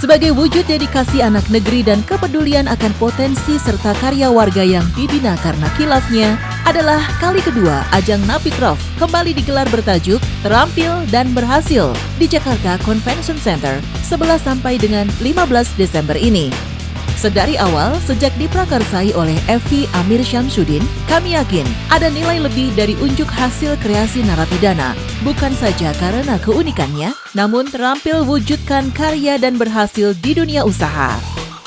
Sebagai wujud dedikasi anak negeri dan kepedulian akan potensi serta karya warga yang dibina karena kilafnya, adalah kali kedua ajang Napicraft kembali digelar bertajuk Terampil dan Berhasil di Jakarta Convention Center 11 sampai dengan 15 Desember ini. Sedari awal, sejak diprakarsai oleh Evi Amir Syamsuddin, kami yakin ada nilai lebih dari unjuk hasil kreasi narapidana, bukan saja karena keunikannya, namun terampil wujudkan karya dan berhasil di dunia usaha.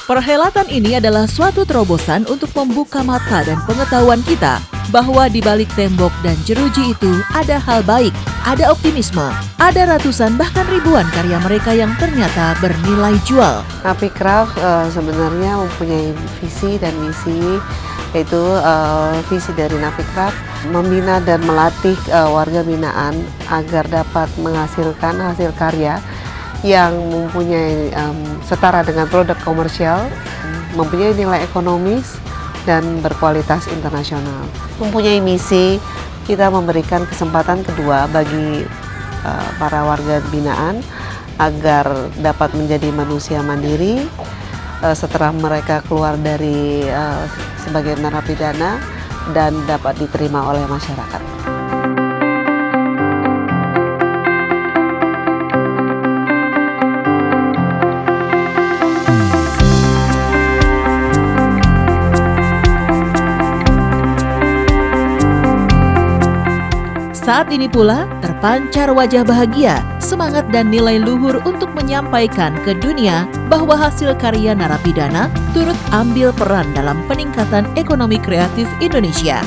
Perhelatan ini adalah suatu terobosan untuk membuka mata dan pengetahuan kita bahwa di balik tembok dan jeruji itu ada hal baik, ada optimisme, ada ratusan bahkan ribuan karya mereka yang ternyata bernilai jual. Napicraft sebenarnya mempunyai visi dan misi, yaitu visi dari Napicraft membina dan melatih warga binaan agar dapat menghasilkan hasil karya yang mempunyai setara dengan produk komersial, mempunyai nilai ekonomis, dan berkualitas internasional. Mempunyai misi, kita memberikan kesempatan kedua bagi para warga binaan agar dapat menjadi manusia mandiri setelah mereka keluar dari sebagai narapidana dan dapat diterima oleh masyarakat. Saat ini pula terpancar wajah bahagia, semangat dan nilai luhur untuk menyampaikan ke dunia bahwa hasil karya narapidana turut ambil peran dalam peningkatan ekonomi kreatif Indonesia.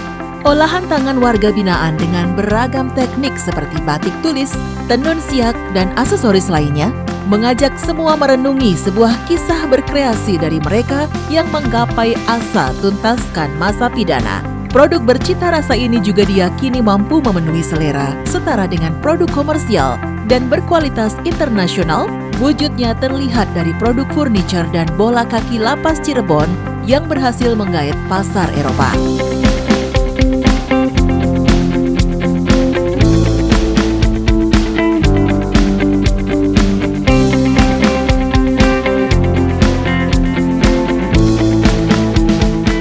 Olahan tangan warga binaan dengan beragam teknik seperti batik tulis, tenun siak, dan aksesoris lainnya mengajak semua merenungi sebuah kisah berkreasi dari mereka yang menggapai asa tuntaskan masa pidana. Produk bercita rasa ini juga diyakini mampu memenuhi selera setara dengan produk komersial dan berkualitas internasional. Wujudnya terlihat dari produk furniture dan bola kaki lapas Cirebon yang berhasil menggait pasar Eropa.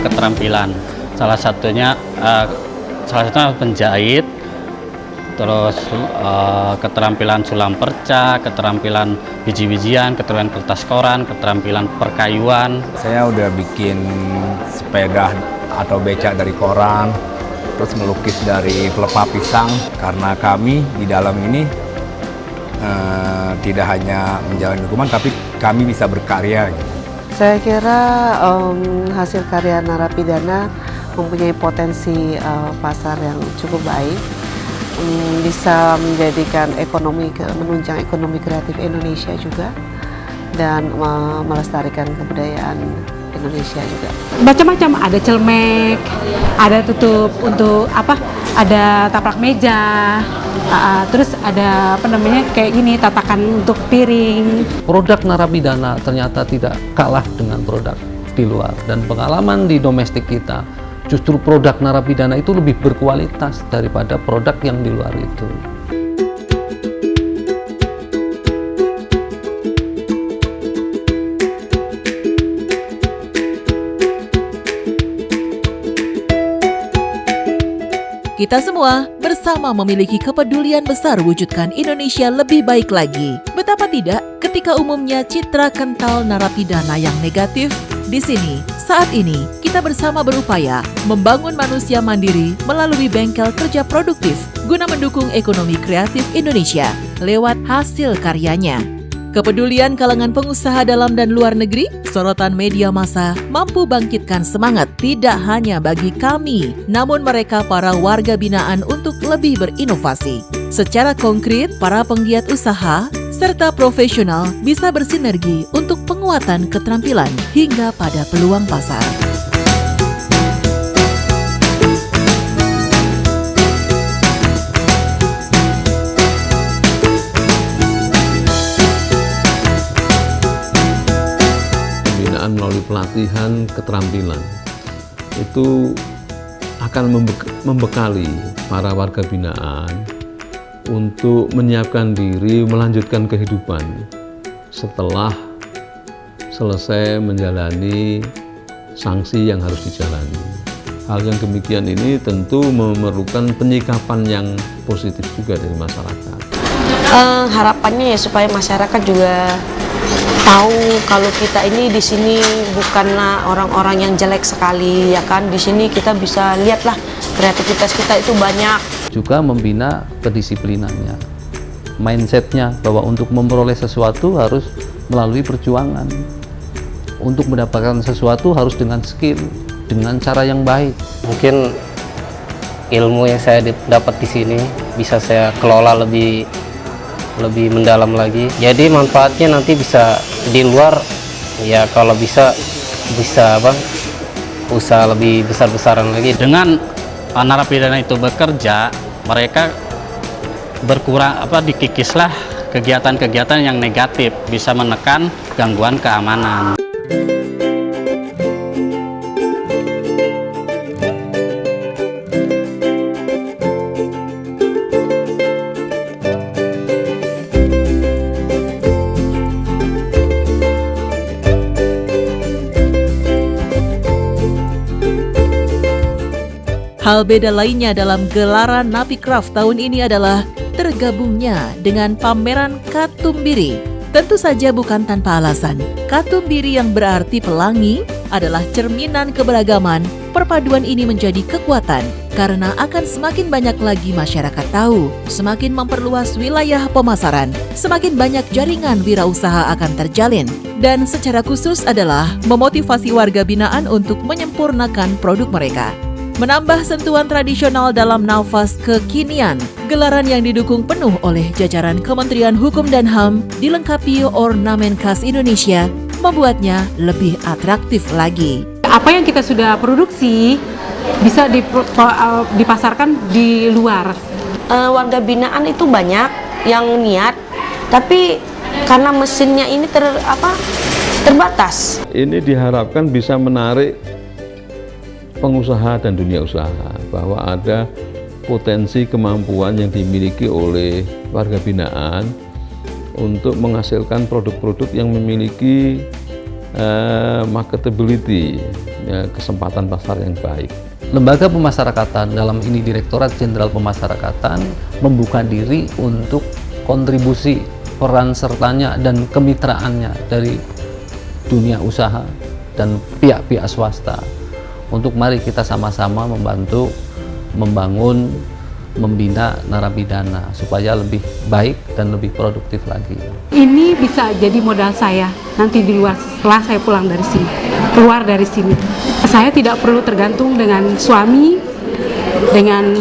Keterampilan salah satunya penjahit, terus keterampilan sulam perca, keterampilan biji-bijian, keterampilan kertas koran, keterampilan perkayuan. Saya udah bikin sepeda atau becak dari koran, terus melukis dari pelepah pisang, karena kami di dalam ini tidak hanya menjalani hukuman, tapi kami bisa berkarya. Saya kira hasil karya narapidana mempunyai potensi pasar yang cukup baik, bisa menjadikan menunjang ekonomi kreatif Indonesia juga, dan melestarikan kebudayaan Indonesia juga. Macam-macam, ada celemek, ada tutup untuk ada taplak meja, terus ada kayak gini, tatakan untuk piring. Produk narapidana ternyata tidak kalah dengan produk di luar, dan pengalaman di domestik kita justru produk narapidana itu lebih berkualitas daripada produk yang di luar itu. Kita semua bersama memiliki kepedulian besar wujudkan Indonesia lebih baik lagi. Betapa tidak ketika umumnya citra kental narapidana yang negatif. Di sini, saat ini, kita bersama berupaya membangun manusia mandiri melalui bengkel kerja produktif guna mendukung ekonomi kreatif Indonesia lewat hasil karyanya. Kepedulian kalangan pengusaha dalam dan luar negeri, sorotan media massa mampu bangkitkan semangat tidak hanya bagi kami, namun mereka para warga binaan untuk lebih berinovasi. Secara konkret, para penggiat usaha serta profesional bisa bersinergi untuk penguatan keterampilan hingga pada peluang pasar. Pembinaan melalui pelatihan keterampilan itu akan membekali para warga binaan untuk menyiapkan diri melanjutkan kehidupan setelah selesai menjalani sanksi yang harus dijalani. Hal yang demikian ini tentu memerlukan penyikapan yang positif juga dari masyarakat. Harapannya ya supaya masyarakat juga tahu kalau kita ini di sini bukanlah orang-orang yang jelek sekali, ya kan. Di sini kita bisa lihatlah kreativitas kita itu banyak. Juga membina kedisiplinannya, mindsetnya bahwa untuk memperoleh sesuatu harus melalui perjuangan. Untuk mendapatkan sesuatu harus dengan skill, dengan cara yang baik. Mungkin ilmu yang saya dapat di sini bisa saya kelola lebih mendalam lagi. Jadi manfaatnya nanti bisa di luar, ya kalau bisa usaha lebih besar-besaran lagi. Dengan narapidana itu bekerja, mereka berkurang dikikislah kegiatan-kegiatan yang negatif, bisa menekan gangguan keamanan. Hal beda lainnya dalam gelaran Napicraft tahun ini adalah tergabungnya dengan pameran Katumbiri. Tentu saja bukan tanpa alasan. Katumbiri yang berarti pelangi adalah cerminan keberagaman. Perpaduan ini menjadi kekuatan karena akan semakin banyak lagi masyarakat tahu, semakin memperluas wilayah pemasaran, semakin banyak jaringan wirausaha akan terjalin. Dan secara khusus adalah memotivasi warga binaan untuk menyempurnakan produk mereka. Menambah sentuhan tradisional dalam nafas kekinian, gelaran yang didukung penuh oleh jajaran Kementerian Hukum dan HAM dilengkapi ornamen khas Indonesia, membuatnya lebih atraktif lagi. Apa yang kita sudah produksi bisa dipasarkan di luar. Warga binaan itu banyak yang niat, tapi karena mesinnya ini terbatas. Ini diharapkan bisa menarik pengusaha dan dunia usaha, bahwa ada potensi kemampuan yang dimiliki oleh warga binaan untuk menghasilkan produk-produk yang memiliki marketability, ya, kesempatan pasar yang baik. Lembaga Pemasyarakatan, dalam ini Direktorat Jenderal Pemasyarakatan, membuka diri untuk kontribusi peran sertanya dan kemitraannya dari dunia usaha dan pihak-pihak swasta. Untuk mari kita sama-sama membantu membangun, membina narapidana supaya lebih baik dan lebih produktif lagi. Ini bisa jadi modal saya nanti di luar setelah saya pulang dari sini, keluar dari sini. Saya tidak perlu tergantung dengan suami, dengan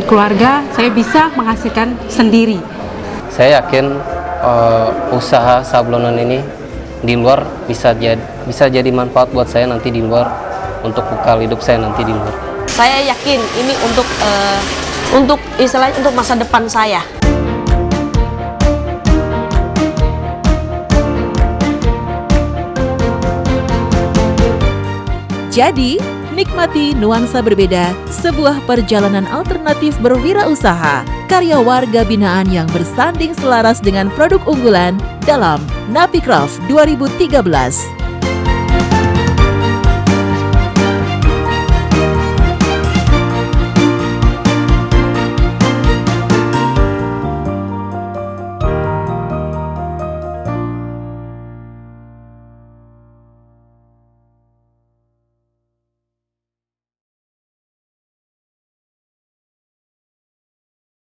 keluarga, saya bisa menghasilkan sendiri. Saya yakin usaha sablonan ini di luar bisa jadi manfaat buat saya nanti di luar, untuk bekal hidup saya nanti di luar. Saya yakin ini untuk istilahnya untuk masa depan saya. Jadi, nikmati nuansa berbeda, sebuah perjalanan alternatif berwirausaha, karya warga binaan yang bersanding selaras dengan produk unggulan dalam Napicraft 2013.